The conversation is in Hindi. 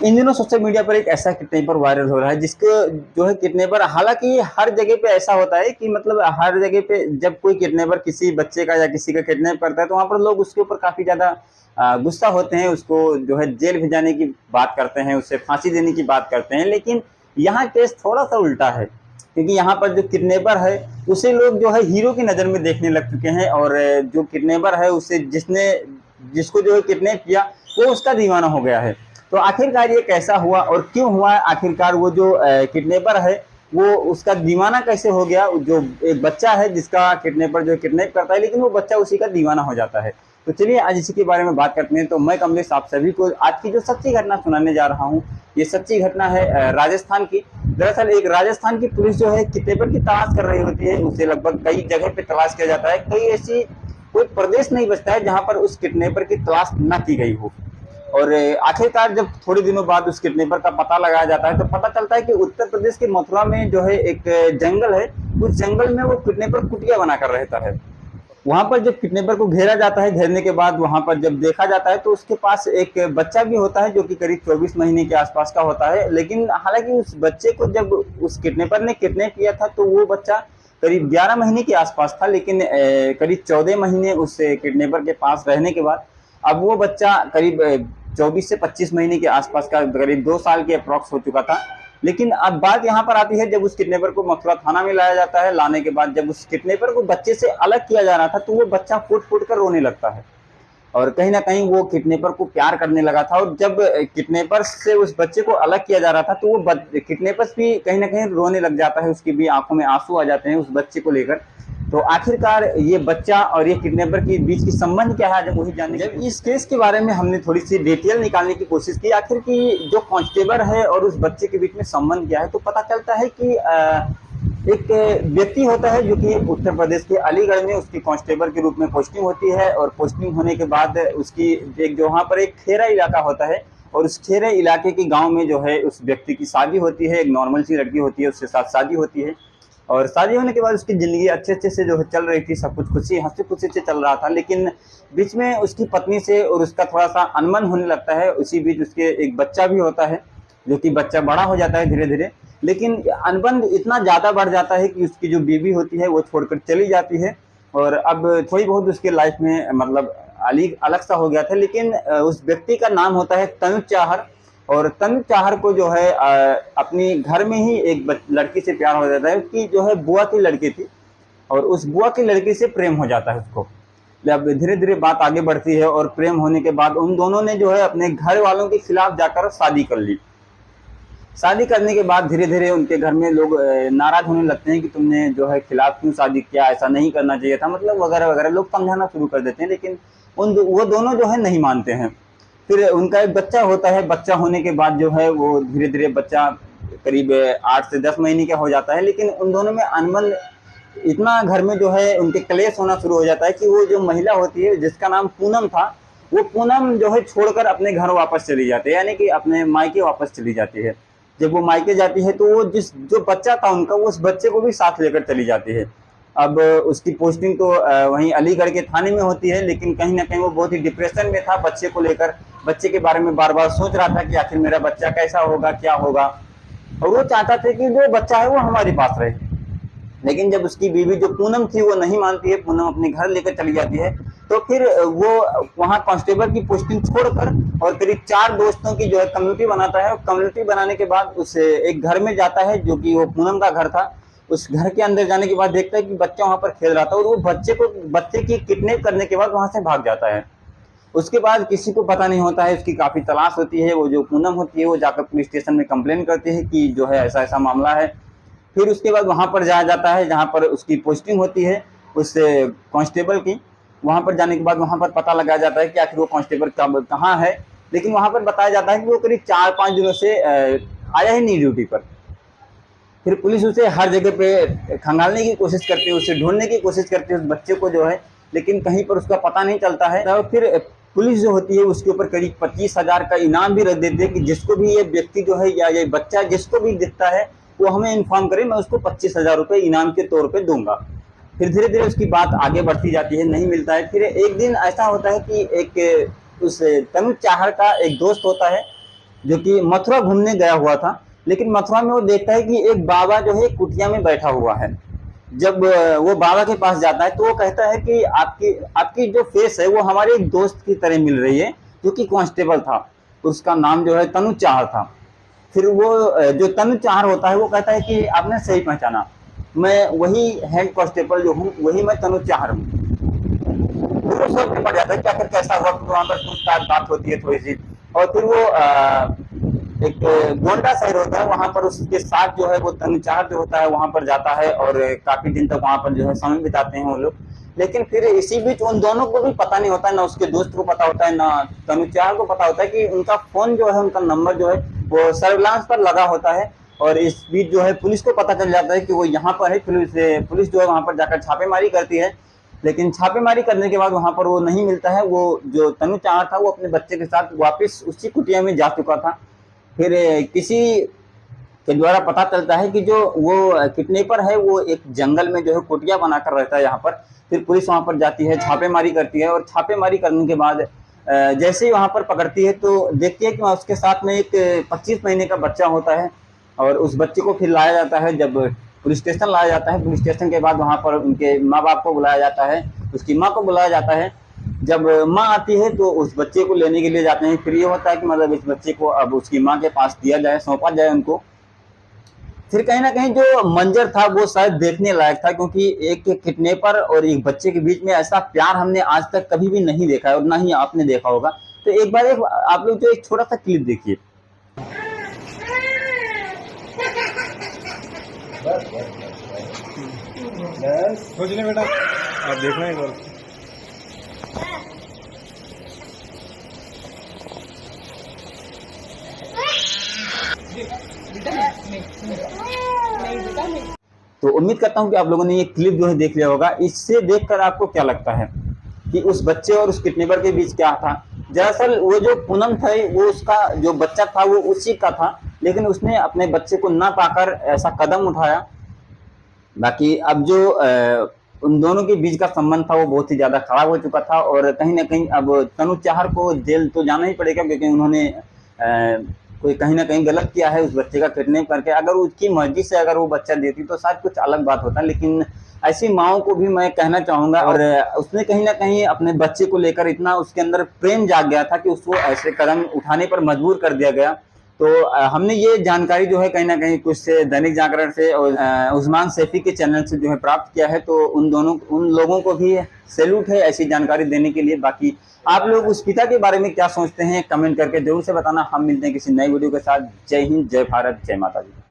इन दिनों सोशल मीडिया पर एक ऐसा किडनैपर वायरल हो रहा है जिसको जो है किडनैपर, हालांकि हर जगह पे ऐसा होता है कि मतलब हर जगह पे जब कोई किडनैपर किसी बच्चे का या किसी का किडनैप करता है तो वहां पर लोग उसके ऊपर काफी ज्यादा गुस्सा होते हैं, उसको जो है जेल भेजाने की बात करते हैं, उससे फांसी देने की बात करते हैं। लेकिन यहाँ केस थोड़ा सा उल्टा है, क्योंकि यहाँ पर जो किडनैपर है उसे लोग जो है हीरो की नजर में देखने लग चुके हैं, और जो किडनैपर है उसे जिसको जो है किडनैप किया वो उसका दीवाना हो गया है। तो आखिरकार ये कैसा हुआ और क्यों हुआ, आखिरकार वो जो किडनैपर है वो उसका दीवाना कैसे हो गया। जो एक बच्चा है जिसका किडनैपर जो किडनैप करता है, लेकिन वो बच्चा उसी का दीवाना हो जाता है। तो चलिए आज इसी के बारे में बात करते हैं। तो मैं कमलेश आप सभी को आज की जो सच्ची घटना सुनाने जा रहा हूँ। ये सच्ची घटना है राजस्थान की। दरअसल एक राजस्थान की पुलिस जो है किडनैपर की तलाश कर रही होती है, उसे लगभग कई जगह पे तलाश किया जाता है। कई ऐसी कोई प्रदेश नहीं बचता है जहां पर उस किडनैपर की तलाश न की गई हो। और आखिरकार जब थोड़े दिनों बाद उस किडनैपर का पता लगाया जाता है तो पता चलता है कि उत्तर प्रदेश के मथुरा में जो है एक जंगल है, उस जंगल में वो किडनैपर कुटिया बनाकर रहता है। वहां पर जब किडनैपर को घेरा जाता है, घेरने के बाद वहां पर जब देखा जाता है तो उसके पास एक बच्चा भी होता है जो कि करीब 24 महीने के आसपास का होता है। लेकिन हालांकि उस बच्चे को जब उस किडनैपर ने किडनैप किया था तो वो बच्चा करीब 11 महीने के आसपास था, लेकिन करीब 14 महीने उस किडनैपर के पास रहने के बाद अब वो बच्चा करीब 24 से 25 महीने के आसपास का, करीब 2 साल के अप्रॉक्स हो चुका था। लेकिन अब बात यहाँ पर आती है, जब उस किडनैपर को मथुरा थाना में लाया जाता है, लाने के बाद जब उस किडनैपर को बच्चे से अलग किया जा रहा था तो वो बच्चा फूट फूट कर रोने लगता है, और कहीं ना कहीं वो किडनैपर को प्यार करने लगा था। और जब किडनैपर से उस बच्चे को अलग किया जा रहा था तो वो किडनैपर भी कहीं ना कहीं रोने लग जाता है, उसकी भी आंखों में आंसू आ जाते हैं उस बच्चे को लेकर। तो आखिरकार ये बच्चा और ये किडनैपर के बीच की संबंध क्या है, जब वही जानने। जब इस केस के बारे में हमने थोड़ी सी डिटेल निकालने की कोशिश की, आखिर की जो कांस्टेबल है और उस बच्चे के बीच में संबंध क्या है, तो पता चलता है कि एक व्यक्ति होता है जो कि उत्तर प्रदेश के अलीगढ़ में उसकी कांस्टेबल के रूप में पोस्टिंग होती है। और पोस्टिंग होने के बाद उसकी एक जो वहाँ पर एक खेरा इलाका होता है, और उस खेरे इलाके के गाँव में जो है उस व्यक्ति की शादी होती है। एक नॉर्मल सी लड़की होती है, उसके साथ शादी होती है, और शादी होने के बाद उसकी ज़िंदगी अच्छे से जो है चल रही थी, सब कुछ हंसी खुशी से चल रहा था। लेकिन बीच में उसकी पत्नी से और उसका थोड़ा सा अनबन होने लगता है। उसी बीच उसके एक बच्चा भी होता है, जो कि बच्चा बड़ा हो जाता है धीरे धीरे। लेकिन अनबन इतना ज़्यादा बढ़ जाता है कि उसकी जो बीवी होती है वो छोड़कर चली जाती है, और अब थोड़ी बहुत उसके लाइफ में मतलब अलग सा हो गया था। लेकिन उस व्यक्ति का नाम होता है तनुज चाहर, और तनुज चाहर को जो है अपनी घर में ही एक लड़की से प्यार हो जाता है, उसकी जो है बुआ की लड़की थी, और उस बुआ की लड़की से प्रेम हो जाता है उसको। अब धीरे धीरे बात आगे बढ़ती है, और प्रेम होने के बाद उन दोनों ने जो है अपने घर वालों के खिलाफ जाकर शादी कर ली। शादी करने के बाद धीरे धीरे उनके घर में लोग नाराज होने लगते हैं कि तुमने जो है खिलाफ क्यों शादी किया, ऐसा नहीं करना चाहिए था, मतलब वगैरह वगैरह लोग समझाना शुरू कर देते हैं। लेकिन वो दोनों जो है नहीं मानते हैं। फिर उनका एक बच्चा होता है, बच्चा होने के बाद जो है वो धीरे धीरे बच्चा करीब 8 से 10 महीने का हो जाता है। लेकिन उन दोनों में अनबन इतना घर में जो है उनके क्लेश होना शुरू हो जाता है कि वो जो महिला होती है जिसका नाम पूनम था, वो पूनम जो है छोड़कर अपने घर वापस चली जाती है, यानी कि अपने मायके वापस चली जाती है। जब वो मायके जाती है तो वो जो बच्चा था उनका, वो उस बच्चे को भी साथ लेकर चली जाती है। अब उसकी पोस्टिंग तो वहीं अलीगढ़ के थाने में होती है, लेकिन कहीं ना कहीं वो बहुत ही डिप्रेशन में था बच्चे को लेकर। बच्चे के बारे में बार बार सोच रहा था कि आखिर मेरा बच्चा कैसा होगा, क्या होगा, और वो चाहता था कि जो बच्चा है वो हमारे पास रहे। लेकिन जब उसकी बीवी जो पूनम थी वो नहीं मानती है, पूनम अपने घर लेकर चली जाती है। तो फिर वो वहाँ कांस्टेबल की पोस्टिंग छोड़कर और करीब 4 दोस्तों की जो है कम्युनिटी बनाता है। कम्युनिटी बनाने के बाद उस एक घर में जाता है जो कि वो पूनम का घर था। उस घर के अंदर जाने के बाद देखता है कि बच्चा वहां पर खेल रहा था, और वो बच्चे की किडनैप करने के बाद वहां से भाग जाता है। उसके बाद किसी को पता नहीं होता है, उसकी काफी तलाश होती है। वो जो पूनम होती है वो जाकर पुलिस स्टेशन में कंप्लेन करती है कि जो है ऐसा ऐसा मामला है। फिर उसके बाद वहां पर जाया जाता है जहां पर उसकी पोस्टिंग होती है उस कांस्टेबल की। वहां पर जाने के बाद वहां पर पता लगाया जाता है कि आखिर वो कांस्टेबल कहाँ है। लेकिन वहां पर बताया जाता है कि वो करीब 4-5 दिनों से आया ही नहीं ड्यूटी पर। फिर पुलिस उसे हर जगह पे खंगालने की कोशिश करती है, उसे ढूंढने की कोशिश करती है उस बच्चे को जो है, लेकिन कहीं पर उसका पता नहीं चलता है। तो फिर पुलिस जो होती है उसके ऊपर करीब 25,000 का इनाम भी रख देते हैं कि जिसको भी ये व्यक्ति जो है या ये बच्चा जिसको भी दिखता है वो हमें इन्फॉर्म करे, मैं उसको 25,000 रुपये इनाम के तौर पर दूंगा। फिर धीरे धीरे उसकी बात आगे बढ़ती जाती है, नहीं मिलता है। फिर एक दिन ऐसा होता है कि एक उस तनुज चाहर का एक दोस्त होता है, जो कि मथुरा घूमने गया हुआ था। लेकिन मथुरा में वो देखता है कि एक बाबा जो है कुटिया में बैठा हुआ है। जब वो बाबा के पास जाता है तो वो कहता है कि आपकी आपकी जो फेस है वो हमारे एक दोस्त की तरह मिल रही है, जो कि कांस्टेबल था। उसका नाम जो है तनु चाहर था। फिर वो जो तनु चाहर होता है वो कहता है कि आपने सही पहचाना, मैं वही हेड कांस्टेबल जो हूँ, वही मैं तनु चाहर हूँ। फिर वो सब पड़ जाता है कि आखिर कैसा हुआ। फिर वहां पर पूछताछ बात होती है थोड़ी सी, और फिर वो एक गोंडा शहर होता है, वहां पर उसके साथ जो है वो तनु चाहर जो होता है वहां पर जाता है और काफी दिन तक वहां पर जो है समय बिताते हैं वो लोग। लेकिन फिर इसी बीच उन दोनों को भी पता नहीं होता है, ना उसके दोस्त को पता होता है, ना तनु चाहर को पता होता है कि उनका फोन जो है, उनका नंबर जो है वो सर्विलांस पर लगा होता है। और इस बीच जो है पुलिस को पता चल जाता है कि वो यहाँ पर है। पुलिस जो है वहां पर जाकर छापेमारी करती है। लेकिन छापेमारी करने के बाद वहां पर वो नहीं मिलता है। वो जो तनु चाहर था वो अपने बच्चे के साथ वापस उसी कुटिया में जा चुका था। फिर किसी के द्वारा पता चलता है कि जो वो किडनैपर है वो एक जंगल में जो है कुटिया बनाकर रहता है यहाँ पर। फिर पुलिस वहां पर जाती है, छापेमारी करती है, और छापेमारी करने के बाद जैसे ही वहां पर पकड़ती है तो देखती है कि उसके साथ में एक 25 महीने का बच्चा होता है। और उस बच्चे को फिर लाया जाता है, जब पुलिस स्टेशन लाया जाता है। पुलिस स्टेशन के बाद वहां पर उनके माँ बाप को बुलाया जाता है, उसकी माँ को बुलाया जाता है। जब माँ आती है तो उस बच्चे को लेने के लिए जाते हैं। फिर ये होता है कि मतलब इस बच्चे को अब उसकी माँ के पास दिया जाए, सौंपा जाए उनको। फिर कहीं ना कहीं जो मंजर था वो शायद देखने लायक था, क्योंकि एक किडनैपर और एक बच्चे के बीच में ऐसा प्यार हमने आज तक कभी भी नहीं देखा है, और ना ही आपने देखा होगा। तो एक बार आप लोग जो एक छोटा सा क्लिप देखिए। सोच ले बेटा, आप देखना एक बार। तो उम्मीद करता हूं कि आप लोगों ने ये क्लिप जो है देख लिया होगा। इससे देखकर आपको क्या लगता है कि उस बच्चे और उस किडनैपर के बीच क्या था? दरअसल वो जो पूनम था वो उसका जो बच्चा था वो उसी का था, लेकिन उसने अपने बच्चे को ना पाकर ऐसा कदम उठाया। बाकी अब जो उन दोनों के बीच का संबंध था वो बहुत ही ज्यादा खराब हो चुका था, और कहीं ना कहीं अब तनु चाहर को जेल तो जाना ही पड़ेगा, क्योंकि उन्होंने कोई कहीं ना कहीं गलत किया है उस बच्चे का किडनैप करके। अगर उसकी मर्जी से अगर वो बच्चा देती तो शायद कुछ अलग बात होता, लेकिन ऐसी माओं को भी मैं कहना चाहूंगा। और उसने कहीं ना कहीं अपने बच्चे को लेकर इतना उसके अंदर प्रेम जाग गया था कि उसको ऐसे कदम उठाने पर मजबूर कर दिया गया। तो हमने ये जानकारी जो है कहीं ना कहीं कुछ से दैनिक जागरण से और उस्मान सैफी के चैनल से जो है प्राप्त किया है। तो उन लोगों को भी सैल्यूट है ऐसी जानकारी देने के लिए। बाकी आप लोग उस पिता के बारे में क्या सोचते हैं कमेंट करके जरूर से बताना। हम मिलते हैं किसी नई वीडियो के साथ। जय हिंद, जय भारत, जय माता दी।